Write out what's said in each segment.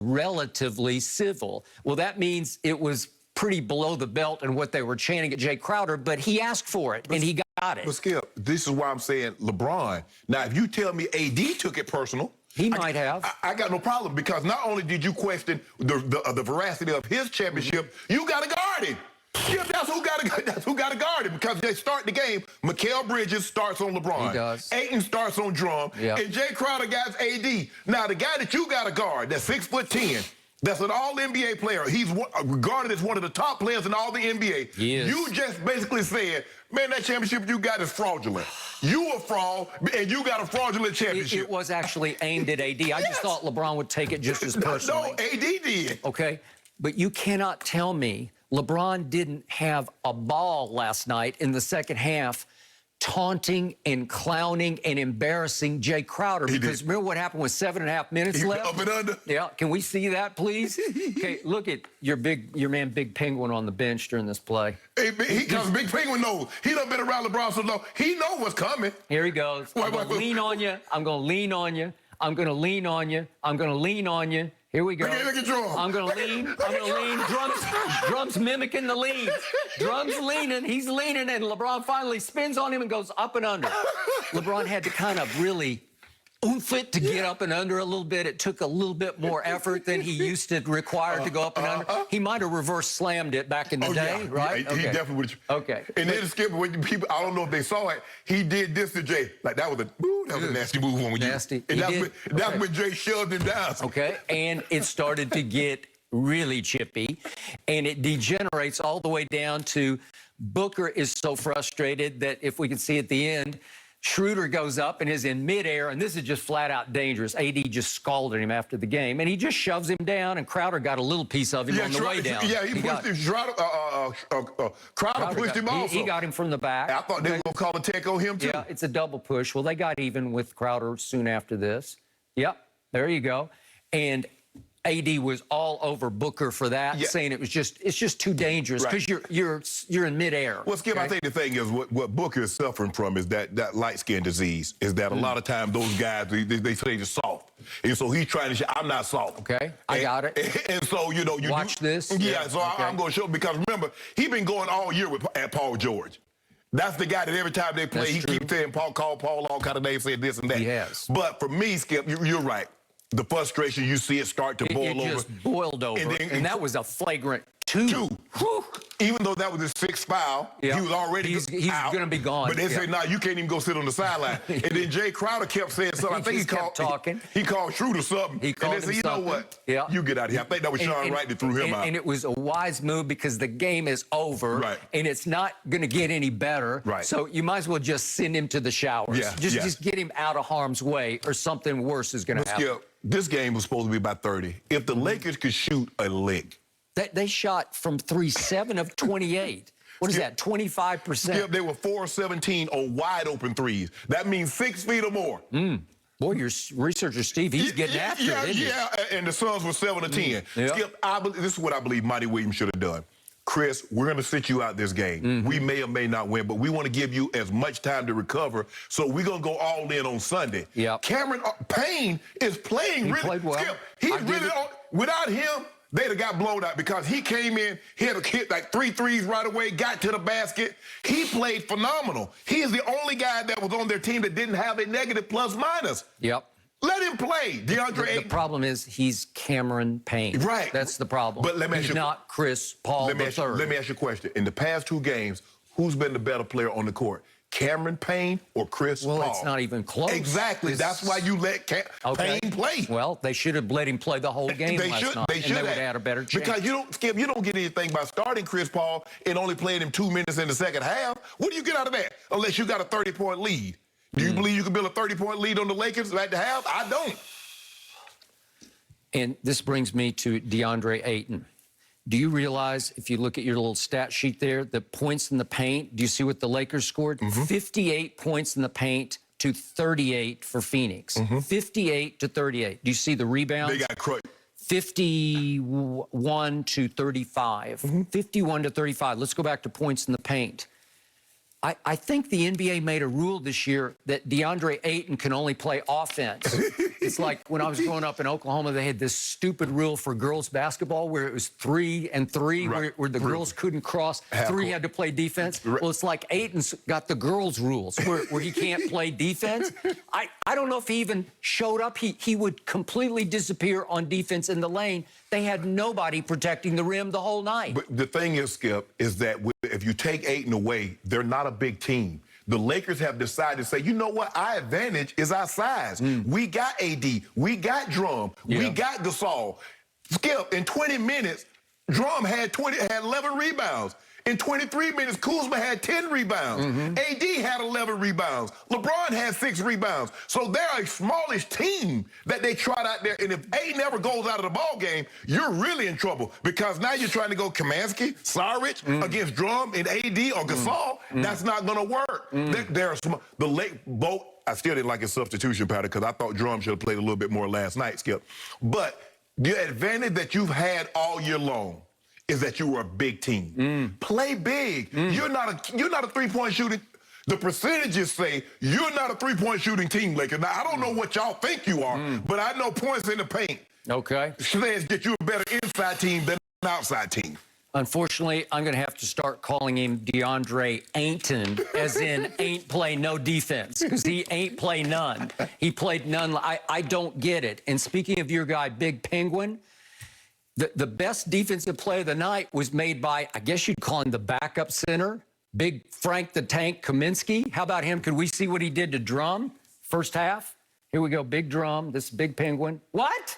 relatively civil. Well, that means it was pretty below the belt in what they were chanting at Jay Crowder, but he asked for it, and he got it. But Skip, this is why I'm saying LeBron. Now, if you tell me AD took it personal, he might have. I got no problem, because not only did you question the veracity of his championship, you got to guard him. Yeah, that's who got to guard him, because they start the game. Mikal Bridges starts on LeBron. He does. Ayton starts on Drum. Yep. And Jay Crowder got AD. Now, the guy that you got to guard, that's 6'10", that's an all-NBA player. He's regarded as one of the top players in all the NBA. He is. You just basically said, man, that championship you got is fraudulent. You a fraud, and you got a fraudulent championship. It was actually aimed at AD. I just thought LeBron would take it just as personally. No, AD did. Okay, but you cannot tell me LeBron didn't have a ball last night in the second half taunting and clowning and embarrassing Jay Crowder. Because remember what happened with 7.5 minutes left? Up and under. Yeah, can we see that, please? Okay, look at your man Big Penguin on the bench during this play. Hey, because Big Penguin knows. He done been around LeBron so long. He know what's coming. Here he goes. I'm going to lean on you. I'm going to lean on you. I'm going to lean on you. I'm going to lean on you. Here we go. Look at Drum. I'm going to lean. I'm going to lean. Drum's mimicking the lean. Drum's leaning. He's leaning, and LeBron finally spins on him and goes up and under. LeBron had to kind of really oomph it to get up and under a little bit. It took a little bit more effort than he used to require to go up and under. He might have reverse slammed it back in the day, right? Yeah, he definitely would. Okay. And then Skip, when people, I don't know if they saw it, he did this to Jay. Like, that was a nasty move on you. Nasty. And that's when Jay shoved him down. Okay, and it started to get really chippy, and it degenerates all the way down to Booker is so frustrated that, if we can see at the end, Schroeder goes up and is in midair, and this is just flat out dangerous. AD just scalded him after the game, and he just shoves him down, and Crowder got a little piece of him on the way down. Yeah, he pushed him. Crowder pushed him also. He got him from the back. I thought they were going to call a tech on him, too. Yeah, it's a double push. Well, they got even with Crowder soon after this. Yep, there you go. And AD was all over Booker for that, saying it's just too dangerous because you're in midair. Well, Skip, I think the thing is what Booker is suffering from is that light skin disease. Is that a lot of times those guys they say they're soft, and so he's trying to show I'm not soft. Okay, I got it. And so you watch this. Yeah, so I'm going to show, because remember he's been going all year at Paul George. That's the guy that every time they play, he keeps saying call Paul all kind of names, saying this and that. He has. But for me, Skip, you're right. The frustration, you see it start to boil over. It just boiled over, and that was a flagrant two. Even though that was his sixth foul, he was already he's out. Going to be gone. But they say, nah, you can't even go sit on the sideline. And then Jay Crowder kept saying something. I think he called talking. He called Schroeder something. He called and they said, you know what? Yeah. You get out of here. I think that was Sean Wright that threw him out. And it was a wise move because the game is over, and it's not going to get any better. So you might as well just send him to the showers. Just get him out of harm's way, or something worse is going to happen. This game was supposed to be about 30. If the Lakers could shoot a lick. They shot from 3, 7 of 28. What is that, 25%? Skip, they were 4-17 on wide open threes. That means 6 feet or more. Boy, your researcher, Steve, he's getting after it, isn't he? And the Suns were 7 of 10. Skip, this is what I believe Monty Williams should have done. Chris, we're going to sit you out this game. We may or may not win, but we want to give you as much time to recover, so we're going to go all in on Sunday. Cameron Payne is playing really played well. Skip, he's really without him, they'd have got blown out, because he came in, he had hit like 3 threes right away, got to the basket. He played phenomenal. He is the only guy that was on their team that didn't have a negative plus minus. Let him play, DeAndre Ayton. The problem is he's Cameron Payne. That's the problem. But let me ask you, not Chris Paul III. Let me ask you a question. In the past 2 games, who's been the better player on the court? Cameron Payne or Chris Paul? Well, it's not even close. Exactly. That's why you let Payne play. Well, they should have let him play the whole game last night. They should have had a better chance. Because Skip, you don't get anything by starting Chris Paul and only playing him 2 minutes in the second half. What do you get out of that? Unless you got a 30-point lead. Do you believe you can build a 30-point lead on the Lakers at the half? I don't. And this brings me to DeAndre Ayton. Do you realize, if you look at your little stat sheet there, the points in the paint, do you see what the Lakers scored? 58 points in the paint to 38 for Phoenix. 58 to 38. Do you see the rebounds? They got crushed. 51 to 35. 51 to 35. Let's go back to points in the paint. I think the NBA made a rule this year that DeAndre Ayton can only play offense. It's like when I was growing up in Oklahoma, they had this stupid rule for girls basketball where it was 3 and 3, Right. where the girls couldn't cross. Half 3 court. had to play defense. Right. Well, it's like Ayton's got the girls' rules where he can't play defense. I don't know if he even showed up. He would completely disappear on defense in the lane. They had nobody protecting the rim the whole night. But the thing is, Skip, is that if you take Ayton away, they're not a big team. The Lakers have decided to say, you know what? Our advantage is our size. We got AD. We got Drum. We got Gasol. Skip, in 20 minutes, Drum had 11 rebounds. In 23 minutes, Kuzma had 10 rebounds. AD had 11 rebounds. LeBron had 6 rebounds. So they're a smallish team that they trot out there. And if Ayton ever goes out of the ball game, you're really in trouble because now you're trying to go Kamansky, Saric against Drum and AD or Gasol. That's not going to work. I still didn't like his substitution pattern because I thought Drum should have played a little bit more last night, Skip. But the advantage that you've had all year long is that you were a big team. Play big. You're not a three-point shooting. The percentages say you're not a three-point shooting team, Lakers. Now, I don't know what y'all think you are, but I know points in the paint. Okay. Says that you're a better inside team than an outside team. Unfortunately, I'm going to have to start calling him DeAndre Ayton, as in ain't play no defense, because he ain't play none. He played none. I don't get it. And speaking of your guy, Big Penguin, the best defensive play of the night was made by, I guess you'd call him the backup center, Big Frank the Tank Kaminsky. How about him? Could we see what he did to Drum first half? Here we go, Big Drum, this Big Penguin. What?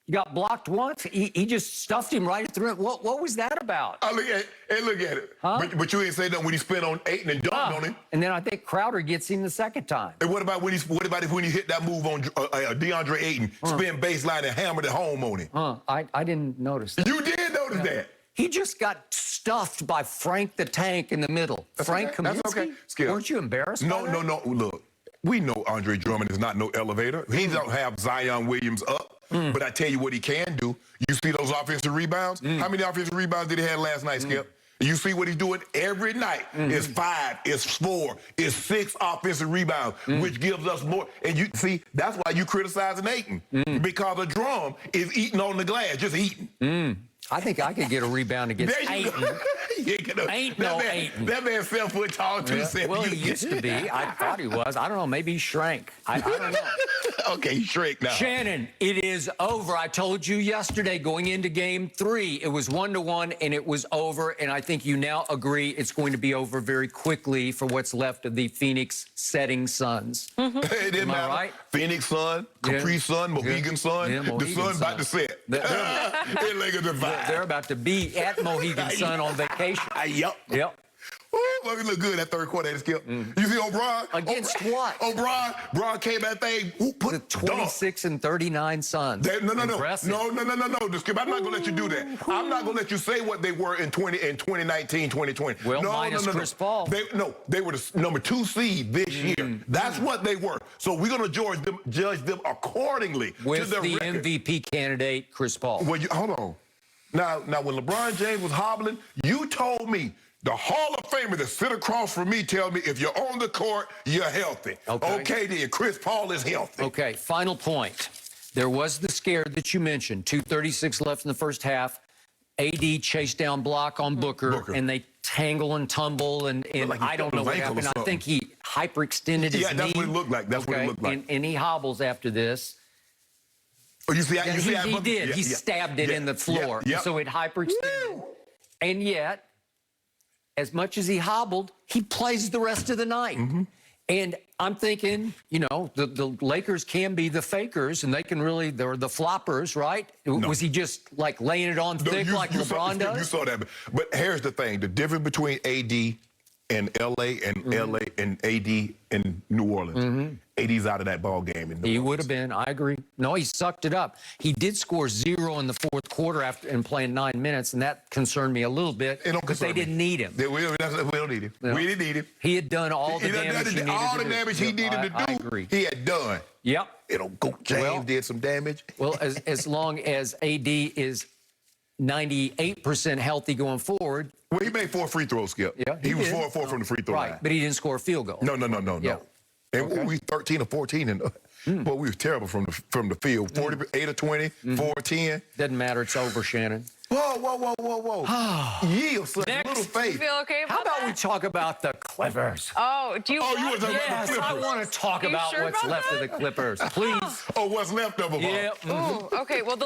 You got blocked once? He just stuffed him right through it. What was that about? Oh, look at it. Huh? But you ain't say nothing when he spent on Ayton and dunked on him. And then I think Crowder gets him the second time. And what about when he hit that move on DeAndre Ayton, spin baseline and hammered it home on him? I didn't notice that. You did notice that. He just got stuffed by Frank the Tank in the middle. Frank Kaminsky? That's okay. Skip. Weren't you embarrassed by that? No. Look, we know Andre Drummond is not no elevator. He don't have Zion Williams up. But I tell you what he can do. You see those offensive rebounds? How many offensive rebounds did he have last night, Skip? You see what he's doing every night. It's 5, it's 4, it's 6 offensive rebounds, which gives us more. And you see, that's why you criticizing Ayton. Because the Drum is eating on the glass, just eating. I think I could get a rebound against Ayton. Ain't no Ayton. That man 7 foot tall, 270. Well, he used to be. I thought he was. I don't know. Maybe he shrank. I don't know. Okay, he shrank now. Shannon, it is over. I told you yesterday going into game 3, it was 1-1 and it was over. And I think you now agree it's going to be over very quickly for what's left of the Phoenix setting Suns. It didn't matter. Right? Phoenix Sun, Capri Sun, Mohegan Sun. The sun about to set. They're about to be at Mohegan Sun on vacation. Yep. Ooh, well, he look good that third quarter, Skip. You see O'Brien? Against what? O'Brien came that thing. The 26 and 39 Suns. No. Impressive. No. Skip, I'm not going to let you do that. I'm not going to let you say what they were in 2019, 2020. Well, minus Chris Paul. They were the number 2 seed this year. That's what they were. So we're going to judge them accordingly. With to their the record. MVP candidate, Chris Paul. Well, hold on. Now, when LeBron James was hobbling, you told me, the Hall of Famer that sit across from me tell me if you're on the court, you're healthy. Okay, then Chris Paul is healthy. Okay, final point. There was the scare that you mentioned. 2:36 left in the first half. AD chased down block on Booker. And they tangle and tumble, and like I don't know what happened. I think he hyperextended his knee. Yeah, that's what it looked like. That's what it looked like. And he hobbles after this. Oh, you see, he did. He stabbed it in the floor. So it hyperextended. And yet, as much as he hobbled, he plays the rest of the night. And I'm thinking, the Lakers can be the fakers, and they can really, they're the floppers, right? No. Was he just like laying it on thick like LeBron does? You saw that. But here's the thing. The difference between AD and LA and LA and AD in New Orleans. AD's out of that ball game. He would have been. I agree. No, he sucked it up. He did score 0 in the fourth quarter after playing 9 minutes, and that concerned me a little bit because they didn't need him. We don't need him. We didn't need him. He had done all the damage he needed to do. All the damage he needed to do, I agree. he had done. Yep. James did some damage. Well, as long as AD is 98% healthy going forward. Well, he made 4 free throws, Skip. Yeah, he was 4 from the free throw line. But he didn't score a field goal. No. Yeah. And we 13 or 14. And But we were terrible from the field. 48 of 20, 4 of 10. Doesn't matter. It's over, Shannon. Whoa. Yield, son. Next. Little faith. You feel okay about How about that? we talk about the Clippers? Oh, do you? Oh, you want- was talking about Yes, the I Clippers. want to talk You about sure what's about left that? of the Clippers. Please. Oh, what's left of them? Yeah. Ooh, okay. Well, the